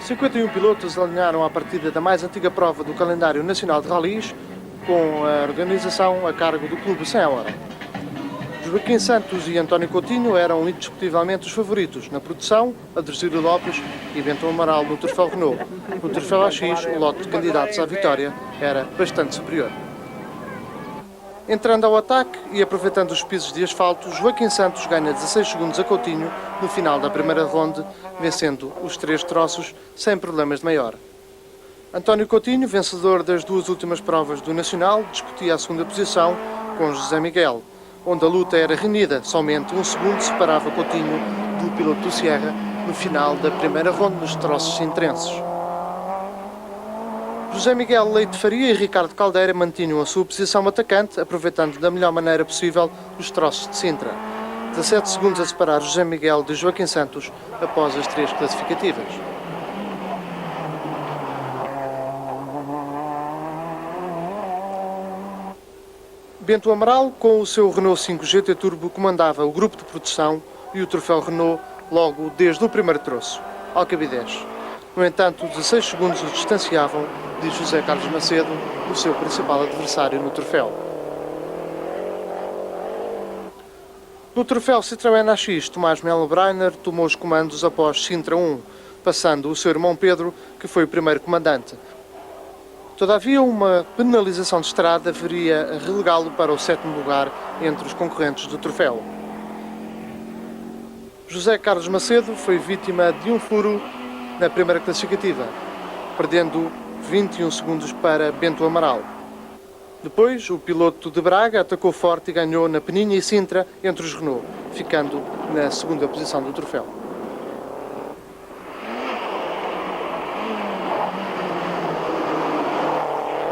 51 pilotos alinharam à partida da mais antiga prova do calendário nacional de ralis, com a organização a cargo do Clube 100 à Hora. Joaquim Santos e António Coutinho eram indiscutivelmente os favoritos na produção, Adrocílio Lopes e Bento Amaral no troféu Renault. No troféu AX, o lote de candidatos à vitória era bastante superior. Entrando ao ataque e aproveitando os pisos de asfalto, Joaquim Santos ganha 16 segundos a Coutinho no final da primeira ronda, vencendo os 3 troços sem problemas de maior. António Coutinho, vencedor das 2 últimas provas do Nacional, disputia a segunda posição com José Miguel, onde a luta era renhida. Somente 1 segundo separava Coutinho do piloto do Sierra no final da primeira ronda nos troços sintrenses. José Miguel Leite Faria e Ricardo Caldeira mantinham a sua posição atacante, aproveitando da melhor maneira possível os troços de Sintra. 17 segundos a separar José Miguel de Joaquim Santos após as 3 classificativas. Bento Amaral, com o seu Renault 5 GT Turbo, comandava o grupo de produção e o troféu Renault logo desde o primeiro troço, Alcabidez. No entanto, 16 segundos o distanciavam de José Carlos Macedo, o seu principal adversário no troféu. No troféu Citroën AX, Tomás Melo Breiner tomou os comandos após Sintra 1, passando o seu irmão Pedro, que foi o primeiro comandante. Todavia, uma penalização de estrada viria a relegá-lo para o 7º lugar entre os concorrentes do troféu. José Carlos Macedo foi vítima de um furo na primeira classificativa, perdendo 21 segundos para Bento Amaral. Depois, o piloto de Braga atacou forte e ganhou na Peninha e Sintra entre os Renault, ficando na 2ª posição do troféu.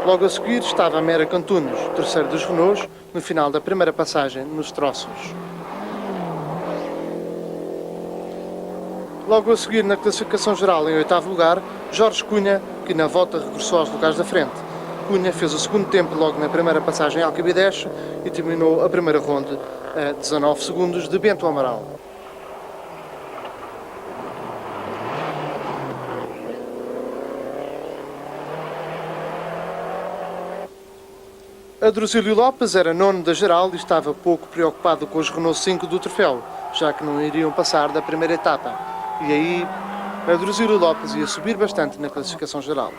Logo a seguir estava Américo Antunes, terceiro dos Renaults, no final da primeira passagem nos troços. Logo a seguir, na classificação geral, em 8º lugar, Jorge Cunha, que na volta regressou aos lugares da frente. Cunha fez o segundo tempo logo na primeira passagem em Alcabidez e terminou a primeira ronda a 19 segundos de Bento Amaral. Adrocílio Lopes era nono da geral e estava pouco preocupado com os Renault 5 do troféu, já que não iriam passar da primeira etapa. E aí, Adrocílio Lopes ia subir bastante na classificação geral.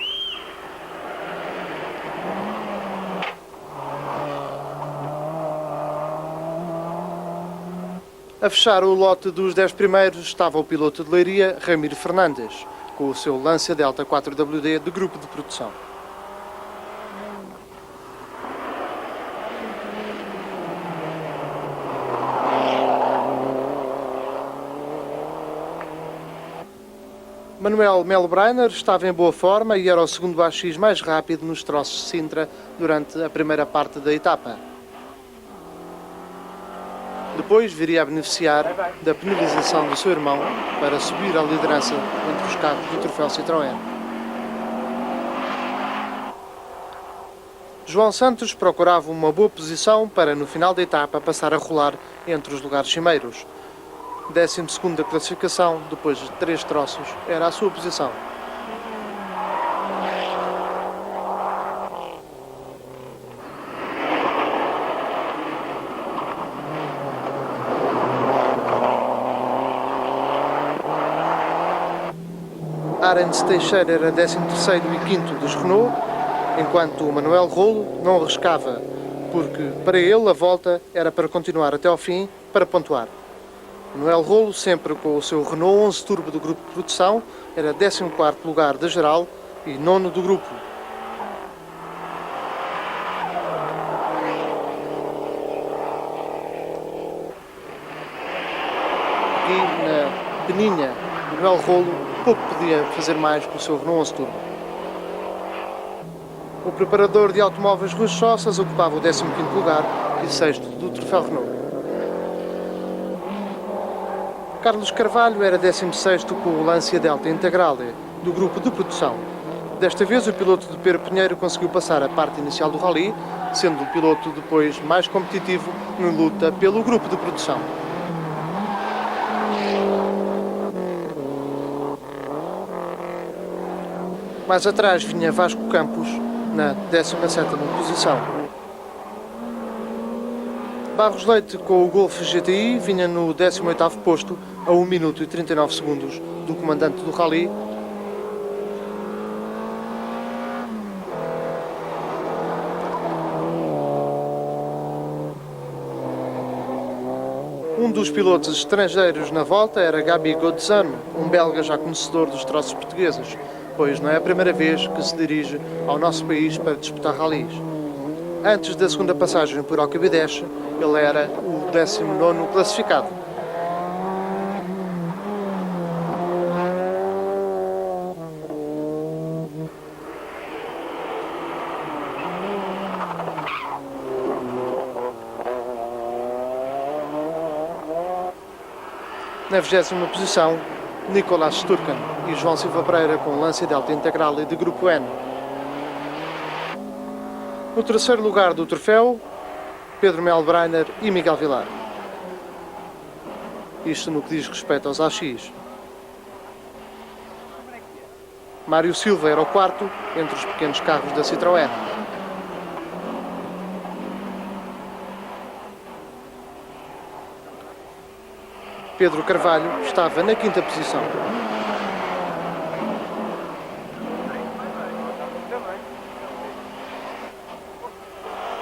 A fechar o lote dos 10 primeiros estava o piloto de Leiria, Ramiro Fernandes, com o seu Lancia Delta 4WD de grupo de produção. Manuel Melo Breiner estava em boa forma e era o segundo AX mais rápido nos troços de Sintra durante a primeira parte da etapa. Depois viria a beneficiar da penalização do seu irmão para subir à liderança entre os carros do troféu Citroën. João Santos procurava uma boa posição para, no final da etapa, passar a rolar entre os lugares cimeiros. 12º da classificação, depois de 3 troços, era a sua posição. Arends Teixeira era 13º e 5º dos Renault, enquanto o Manuel Rolo não arriscava, porque para ele a volta era para continuar até ao fim para pontuar. Manuel Rolo, sempre com o seu Renault 11 Turbo do grupo de produção, era 14º lugar da geral e 9º do grupo. Aqui na Peninha, Manuel Rolo pouco podia fazer mais com o seu Renault 11 Turbo. O preparador de automóveis Rui Chossas ocupava o 15º lugar e 6º do troféu Renault. Carlos Carvalho era 16º com o Lancia Delta Integrale, do grupo de produção. Desta vez, o piloto de Pedro Pinheiro conseguiu passar a parte inicial do rally, sendo o piloto depois mais competitivo na luta pelo grupo de produção. Mais atrás vinha Vasco Campos, na 17ª posição. Barros Leite, com o Golf GTI, vinha no 18º posto, a 1 minuto e 39 segundos do comandante do rally. Um dos pilotos estrangeiros na volta era Gabi Godzan, um belga já conhecedor dos troços portugueses, pois não é a primeira vez que se dirige ao nosso país para disputar ralis. Antes da segunda passagem por Alcabideche, ele era o 19º classificado. Na 20ª posição, Nicolás Sturcan e João Silva Pereira com Lancia Delta Integral e de Grupo N. No terceiro lugar do troféu, Pedro Mel Breiner e Miguel Vilar. Isto no que diz respeito aos AX. Mário Silva era o quarto entre os pequenos carros da Citroën. Pedro Carvalho estava na 5ª posição.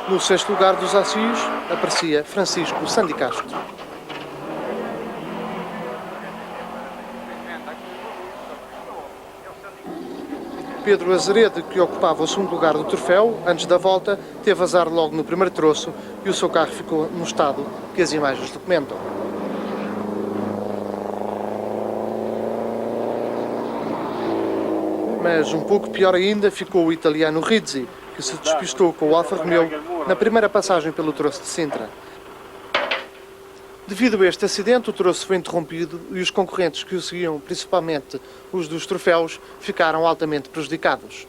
No sexto lugar dos AX aparecia Francisco Sandi Castro. Pedro Azeredo, que ocupava o segundo lugar do troféu, antes da volta, teve azar logo no primeiro troço e o seu carro ficou no estado que as imagens documentam. Mas um pouco pior ainda ficou o italiano Rizzi, que se despistou com o Alfa Romeo na primeira passagem pelo troço de Sintra. Devido a este acidente, o troço foi interrompido e os concorrentes que o seguiam, principalmente os dos troféus, ficaram altamente prejudicados.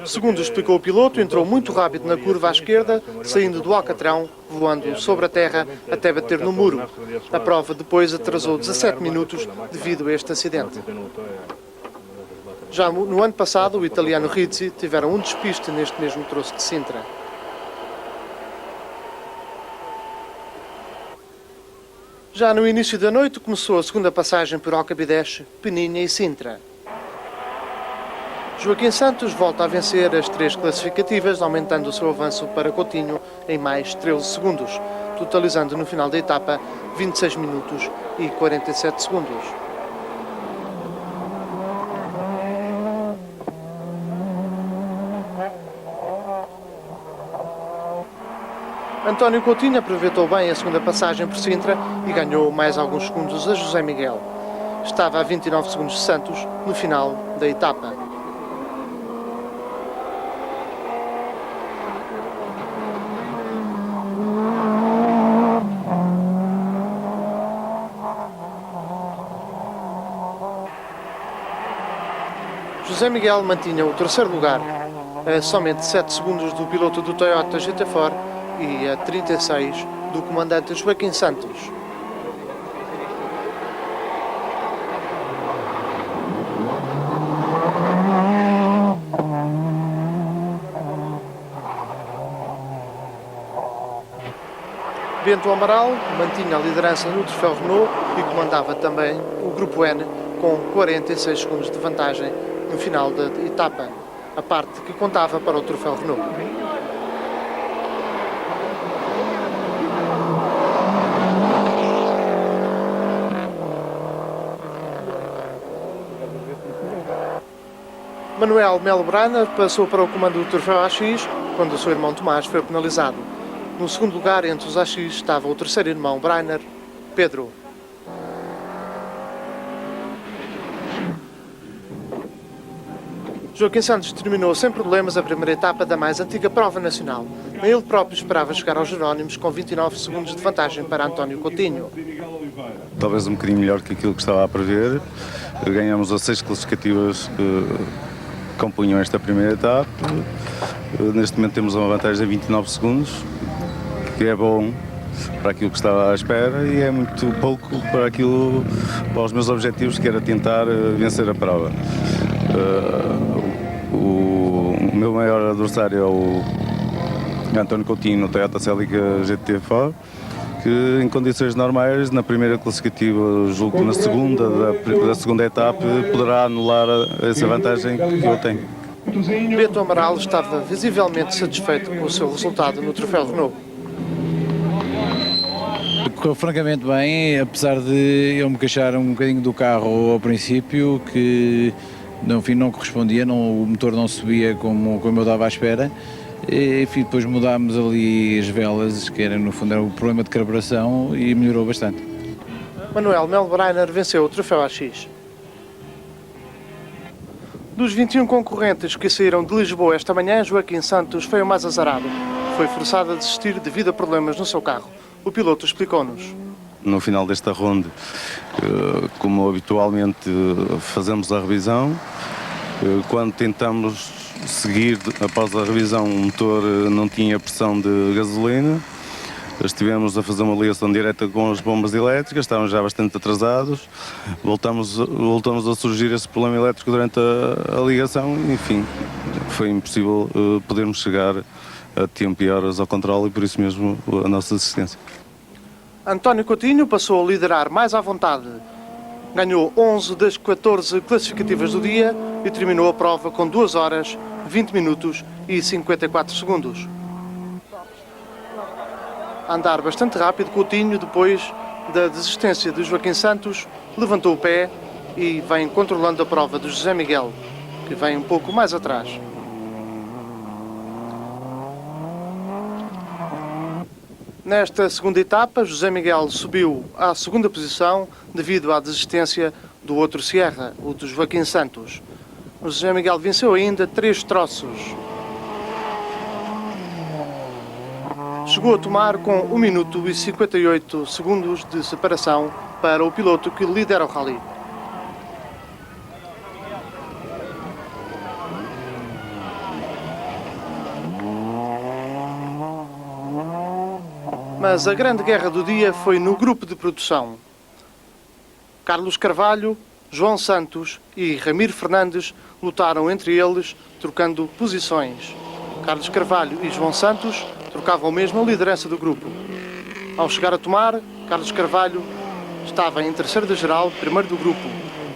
Segundo explicou o piloto, entrou muito rápido na curva à esquerda, saindo do Alcatrão, voando sobre a terra até bater no muro. A prova depois atrasou 17 minutos devido a este acidente. Já no ano passado, o italiano Rizzi tiveram um despiste neste mesmo troço de Sintra. Já no início da noite começou a segunda passagem por Alcabideche, Peninha e Sintra. Joaquim Santos volta a vencer as 3 classificativas, aumentando o seu avanço para Coutinho em mais 13 segundos, totalizando no final da etapa 26 minutos e 47 segundos. António Coutinho aproveitou bem a segunda passagem por Sintra e ganhou mais alguns segundos a José Miguel. Estava a 29 segundos de Santos no final da etapa. José Miguel mantinha o terceiro lugar, a somente 7 segundos do piloto do Toyota GT4 e a 36 do comandante Joaquim Santos. Bento Amaral mantinha a liderança no troféu Renault e comandava também o Grupo N com 46 segundos de vantagem no final da etapa, a parte que contava para o troféu Renault. Manuel Melo Breiner passou para o comando do troféu AX quando o seu irmão Tomás foi penalizado. No segundo lugar, entre os AX, estava o terceiro irmão Breiner, Pedro. Joaquim Santos terminou sem problemas a primeira etapa da mais antiga prova nacional. Nem ele próprio esperava chegar aos Jerónimos com 29 segundos de vantagem para António Coutinho. Talvez um bocadinho melhor que aquilo que estava a prever. Ganhamos as 6 classificativas que compunham esta primeira etapa. Neste momento temos uma vantagem de 29 segundos, que é bom para aquilo que estava à espera e é muito pouco para os meus objetivos, que era tentar vencer a prova. O meu maior adversário é o António Coutinho no Toyota Celica GT4, que em condições normais, na primeira classificativa, julgo que na da segunda etapa, poderá anular essa vantagem que eu tenho. Beto Amaral estava visivelmente satisfeito com o seu resultado no Troféu Renault. Correu francamente bem, apesar de eu me queixar um bocadinho do carro ao princípio, que no fim não correspondia, o motor não subia como eu estava à espera. E enfim, depois mudámos ali as velas, que era no fundo era o problema de carburação, e melhorou bastante. Manuel Melbreiner venceu o Troféu AX. Dos 21 concorrentes que saíram de Lisboa esta manhã, Joaquim Santos foi o mais azarado. Foi forçado a desistir devido a problemas no seu carro. O piloto explicou-nos. No final desta ronda, como habitualmente fazemos a revisão, quando tentamos seguir após a revisão, o motor não tinha pressão de gasolina. Estivemos a fazer uma ligação direta com as bombas elétricas, estávamos já bastante atrasados. Voltamos a surgir esse problema elétrico durante a ligação. Enfim, foi impossível podermos chegar a tempo e horas ao controle e por isso mesmo a nossa desistência. António Coutinho passou a liderar mais à vontade. Ganhou 11 das 14 classificativas do dia e terminou a prova com 2 horas, 20 minutos e 54 segundos. A andar bastante rápido, Coutinho, depois da desistência de Joaquim Santos, levantou o pé e vem controlando a prova de José Miguel, que vem um pouco mais atrás. Nesta segunda etapa, José Miguel subiu à segunda posição devido à desistência do outro Sierra, o de Joaquim Santos. O José Miguel venceu ainda 3 troços. Chegou a tomar com 1 minuto e 58 segundos de separação para o piloto que lidera o rally. Mas a grande guerra do dia foi no grupo de produção. Carlos Carvalho, João Santos e Ramiro Fernandes lutaram entre eles, trocando posições. Carlos Carvalho e João Santos trocavam mesmo a liderança do grupo. Ao chegar a tomar, Carlos Carvalho estava em terceiro da geral, primeiro do grupo,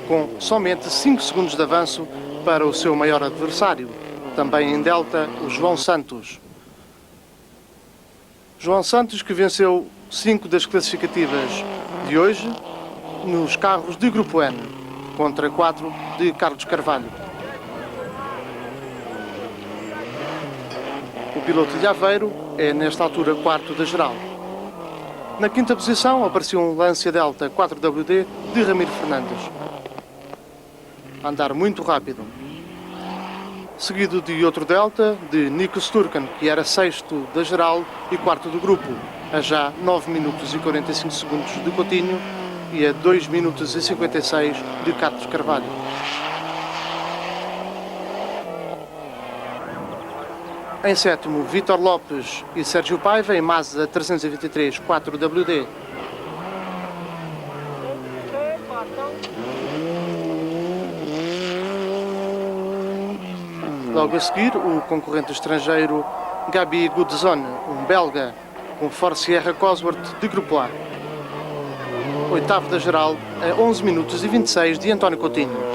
com somente 5 segundos de avanço para o seu maior adversário, também em delta, o João Santos. João Santos, que venceu 5 das classificativas de hoje nos carros de Grupo N, contra 4 de Carlos Carvalho. O piloto de Aveiro é, nesta altura, quarto da geral. Na quinta posição apareceu um Lancia Delta 4WD de Ramiro Fernandes. A andar muito rápido. Seguido de outro Delta, de Nico Sturken, que era sexto da geral e quarto do grupo, a já 9 minutos e 45 segundos de Coutinho e a 2 minutos e 56 de Carlos Carvalho. Em sétimo, Vítor Lopes e Sérgio Paiva, em Mazda 323 4WD. Logo a seguir, o concorrente estrangeiro Gabi Gudezone, um belga, com Ford Sierra Cosworth de Grupo A. Oitavo da geral, a 11 minutos e 26 de António Coutinho.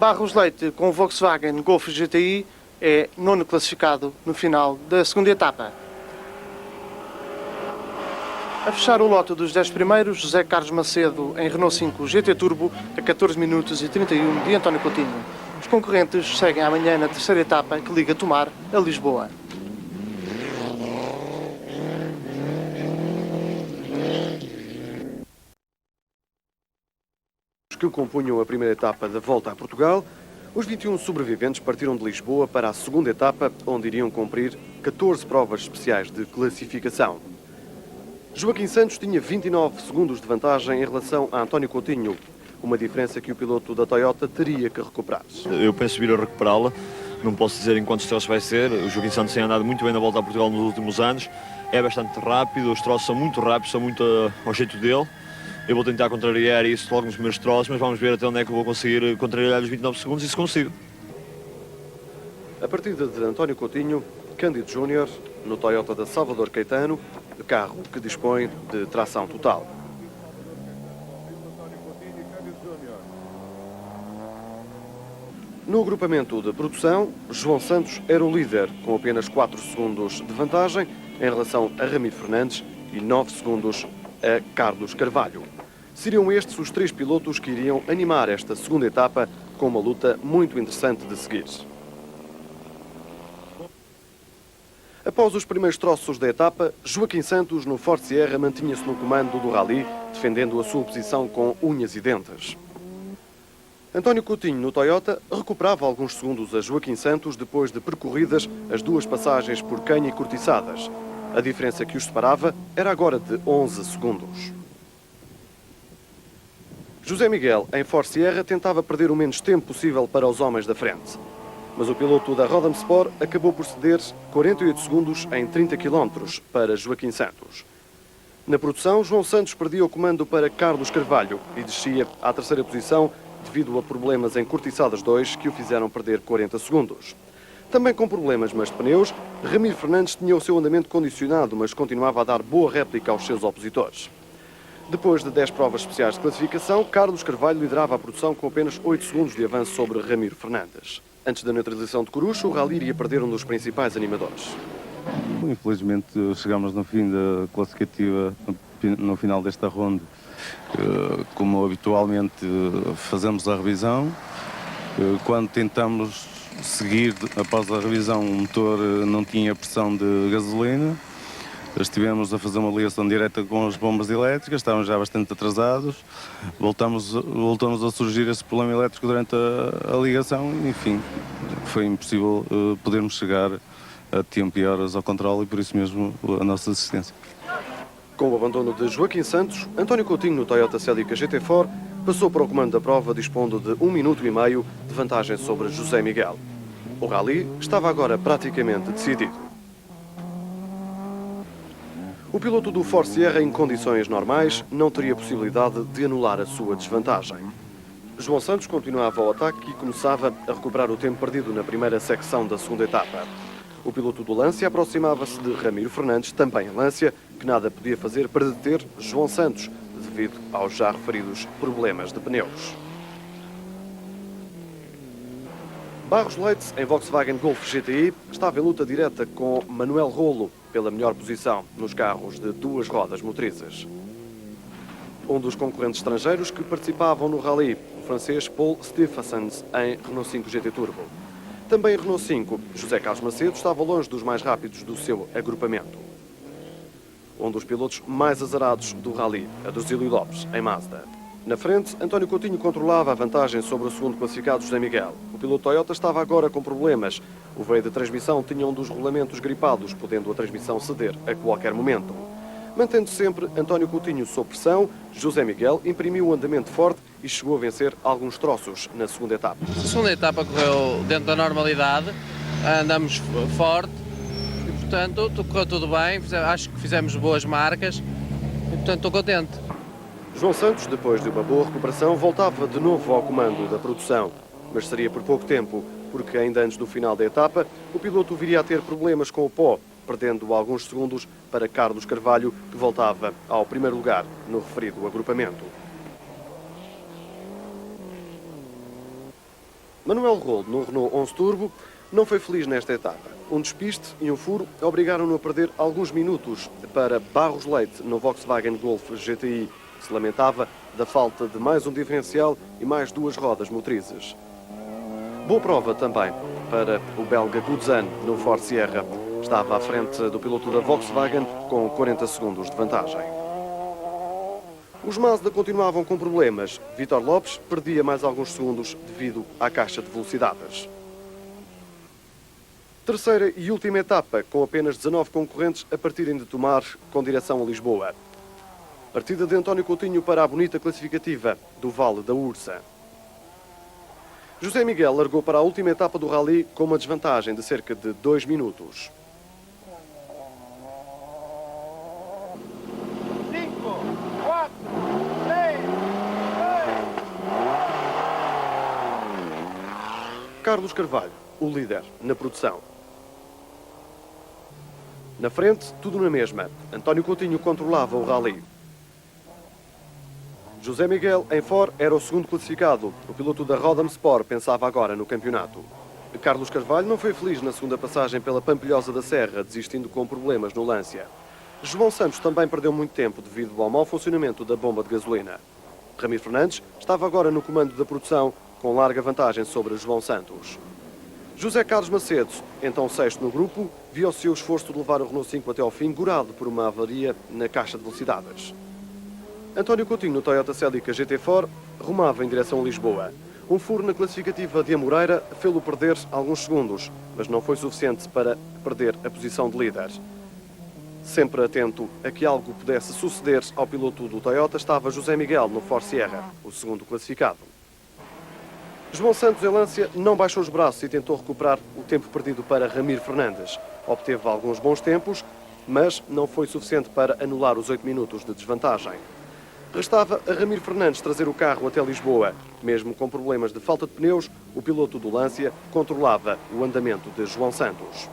Barros Leite, com Volkswagen Golf GTI, é nono classificado no final da segunda etapa. A fechar o lote dos 10 primeiros, José Carlos Macedo em Renault 5 GT Turbo, a 14 minutos e 31 de António Coutinho. Os concorrentes seguem amanhã na terceira etapa, que liga Tomar a Lisboa. Que compunham a primeira etapa da Volta a Portugal, os 21 sobreviventes partiram de Lisboa para a segunda etapa, onde iriam cumprir 14 provas especiais de classificação. Joaquim Santos tinha 29 segundos de vantagem em relação a António Coutinho, uma diferença que o piloto da Toyota teria que recuperar. Eu penso vir a recuperá-la, Não posso dizer em quantos troços vai ser. O Joaquim Santos tem andado muito bem na Volta a Portugal nos últimos anos. É bastante rápido, os troços são muito rápidos, são muito ao jeito dele. Eu vou tentar contrariar isso logo nos primeiros troços, mas vamos ver até onde é que eu vou conseguir contrariar os 29 segundos e se consigo. A partida de António Coutinho, Cândido Júnior, no Toyota da Salvador Caetano, carro que dispõe de tração total. No agrupamento de produção, João Santos era o líder, com apenas 4 segundos de vantagem em relação a Ramiro Fernandes e 9 segundos a Carlos Carvalho. Seriam estes os 3 pilotos que iriam animar esta segunda etapa com uma luta muito interessante de seguir. Após os primeiros troços da etapa, Joaquim Santos, no Ford Sierra, mantinha-se no comando do rally, defendendo a sua posição com unhas e dentes. António Coutinho, no Toyota, recuperava alguns segundos a Joaquim Santos depois de percorridas as 2 passagens por Canha e Cortiçadas. A diferença que os separava era agora de 11 segundos. José Miguel, em Ford Sierra, tentava perder o menos tempo possível para os homens da frente. Mas o piloto da Rodham Sport acabou por ceder 48 segundos em 30 km para Joaquim Santos. Na produção, João Santos perdia o comando para Carlos Carvalho e descia à 3ª posição devido a problemas em Cortiçadas 2 que o fizeram perder 40 segundos. Também com problemas, mas de pneus, Ramiro Fernandes tinha o seu andamento condicionado, mas continuava a dar boa réplica aos seus opositores. Depois de 10 provas especiais de classificação, Carlos Carvalho liderava a produção com apenas 8 segundos de avanço sobre Ramiro Fernandes. Antes da neutralização de Corucho, o rally iria perder um dos principais animadores. Infelizmente chegámos no fim da classificativa, no final desta ronda. Como habitualmente fazemos a revisão, quando tentamos seguir após a revisão o motor não tinha pressão de gasolina. Estivemos a fazer uma ligação direta com as bombas elétricas, estávamos já bastante atrasados, voltamos a surgir esse problema elétrico durante a ligação e, enfim, foi impossível podermos chegar a tempo e horas ao controle e por isso mesmo a nossa assistência. Com o abandono de Joaquim Santos, António Coutinho no Toyota Celica GT4 passou para o comando da prova dispondo de 1 minuto e meio de vantagem sobre José Miguel. O rally estava agora praticamente decidido. O piloto do Ford Sierra, em condições normais, não teria possibilidade de anular a sua desvantagem. João Santos continuava ao ataque e começava a recuperar o tempo perdido na primeira secção da segunda etapa. O piloto do Lancia aproximava-se de Ramiro Fernandes, também em Lancia, que nada podia fazer para deter João Santos, devido aos já referidos problemas de pneus. Barros Leite, em Volkswagen Golf GTI, estava em luta direta com Manuel Rolo pela melhor posição nos carros de 2 rodas motrizes. Um dos concorrentes estrangeiros que participavam no rally, o francês Paul Stephensons, em Renault 5 GT Turbo. Também em Renault 5, José Carlos Macedo estava longe dos mais rápidos do seu agrupamento. Um dos pilotos mais azarados do rally, Adosílio Lopes, em Mazda. Na frente, António Coutinho controlava a vantagem sobre o segundo classificado, José Miguel. O piloto Toyota estava agora com problemas. O veio de transmissão tinha um dos rolamentos gripados, podendo a transmissão ceder a qualquer momento. Mantendo sempre António Coutinho sob pressão, José Miguel imprimiu um andamento forte e chegou a vencer alguns troços na segunda etapa. A segunda etapa correu dentro da normalidade, andamos forte e, portanto, correu tudo bem, acho que fizemos boas marcas e, portanto, estou contente. João Santos, depois de uma boa recuperação, voltava de novo ao comando da produção, mas seria por pouco tempo, porque ainda antes do final da etapa, o piloto viria a ter problemas com o pó, perdendo alguns segundos para Carlos Carvalho, que voltava ao primeiro lugar no referido agrupamento. Manuel Rolo, no Renault 11 Turbo, não foi feliz nesta etapa. Um despiste e um furo obrigaram-no a perder alguns minutos para Barros Leite, no Volkswagen Golf GTI, que se lamentava da falta de mais um diferencial e mais 2 rodas motrizes. Boa prova também para o belga Guzan no Ford Sierra. Estava à frente do piloto da Volkswagen com 40 segundos de vantagem. Os Mazda continuavam com problemas. Vítor Lopes perdia mais alguns segundos devido à caixa de velocidades. Terceira e última etapa, com apenas 19 concorrentes a partirem de Tomar com direção a Lisboa. Partida de António Coutinho para a bonita classificativa do Vale da Ursa. José Miguel largou para a última etapa do rally com uma desvantagem de cerca de 2 minutos. 5, 4, 3, 2. Carlos Carvalho, o líder na produção. Na frente, tudo na mesma. António Coutinho controlava o rally. José Miguel, em Ford, era o segundo classificado. O piloto da Rodham Sport pensava agora no campeonato. Carlos Carvalho não foi feliz na segunda passagem pela Pampilhosa da Serra, desistindo com problemas no Lancia. João Santos também perdeu muito tempo devido ao mau funcionamento da bomba de gasolina. Ramiro Fernandes estava agora no comando da produção, com larga vantagem sobre João Santos. José Carlos Macedo, então sexto no grupo, viu o seu esforço de levar o Renault 5 até ao fim gorado por uma avaria na caixa de velocidades. António Coutinho, no Toyota Celica GT4, rumava em direção a Lisboa. Um furo na classificativa de Amoreira fê-lo perder alguns segundos, mas não foi suficiente para perder a posição de líder. Sempre atento a que algo pudesse suceder ao piloto do Toyota estava José Miguel no Ford Sierra, o segundo classificado. João Santos em Lancia não baixou os braços e tentou recuperar o tempo perdido para Ramiro Fernandes. Obteve alguns bons tempos, mas não foi suficiente para anular os 8 minutos de desvantagem. Restava a Ramiro Fernandes trazer o carro até Lisboa. Mesmo com problemas de falta de pneus, o piloto do Lancia controlava o andamento de João Santos.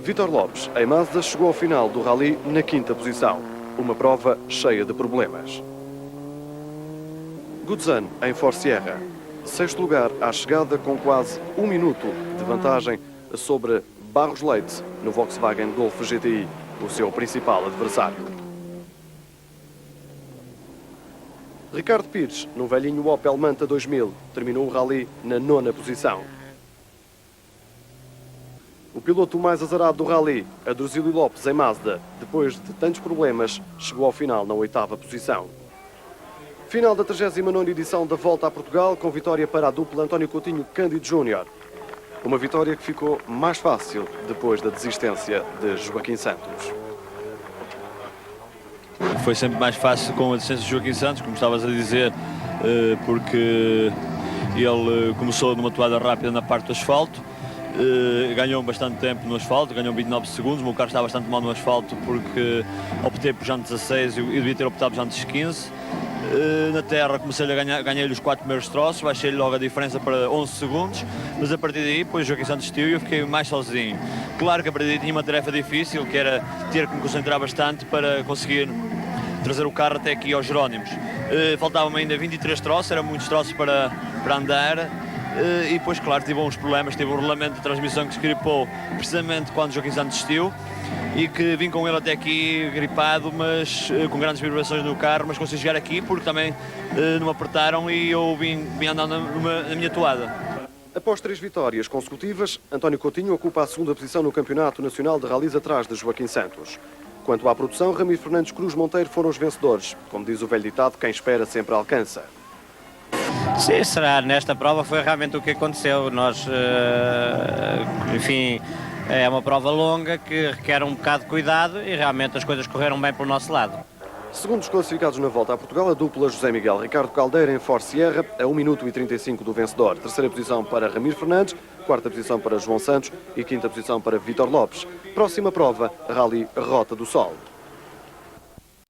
Vítor Lopes, em Mazda, chegou ao final do rally na 5ª posição. Uma prova cheia de problemas. Guzan, em Ford Sierra. 6º lugar à chegada com quase 1 minuto de vantagem sobre Barros Leite no Volkswagen Golf GTI, o seu principal adversário. Ricardo Pires, no velhinho Opel Manta 2000, terminou o rally na 9ª posição. O piloto mais azarado do rally, Adruzílio Lopes, em Mazda, depois de tantos problemas, chegou ao final na 8ª posição. Final da 39ª edição da Volta a Portugal, com vitória para a dupla António Coutinho Cândido Júnior. Uma vitória que ficou mais fácil depois da desistência de Joaquim Santos. Foi sempre mais fácil com a desistência de Joaquim Santos, como estavas a dizer, porque ele começou numa toada rápida na parte do asfalto, ganhou bastante tempo no asfalto, ganhou 29 segundos, o meu carro estava bastante mal no asfalto porque optei por jantes 16 e devia ter optado por jantes 15. Na terra comecei a ganhei-lhe os 4 primeiros troços, baixei-lhe logo a diferença para 11 segundos, mas a partir daí, depois o Joaquim Santos desistiu e eu fiquei mais sozinho. Claro que a partir daí tinha uma tarefa difícil, que era ter que me concentrar bastante para conseguir trazer o carro até aqui aos Jerónimos. Faltavam-me ainda 23 troços, eram muitos troços para andar, e depois, claro, tive uns problemas, tive um rolamento de transmissão que se gripou precisamente quando o Joaquim Santos desistiu, e que vim com ele até aqui gripado, mas com grandes vibrações no carro, mas consegui chegar aqui porque também não me apertaram e eu vim andando na minha toada. Após 3 vitórias consecutivas, António Coutinho ocupa a 2ª posição no Campeonato Nacional de Rallys atrás de Joaquim Santos. Quanto à produção, Ramiro Fernandes Cruz Monteiro foram os vencedores. Como diz o velho ditado, quem espera sempre alcança. Sim, será. Nesta prova foi realmente o que aconteceu. Nós, enfim, é uma prova longa que requer um bocado de cuidado e realmente as coisas correram bem pelo nosso lado. Segundo os classificados na Volta a Portugal, a dupla José Miguel Ricardo Caldeira em Ford Sierra, a 1 minuto e 35 do vencedor. 3ª posição para Ramiro Fernandes, 4ª posição para João Santos e 5ª posição para Vítor Lopes. Próxima prova, Rally Rota do Sol.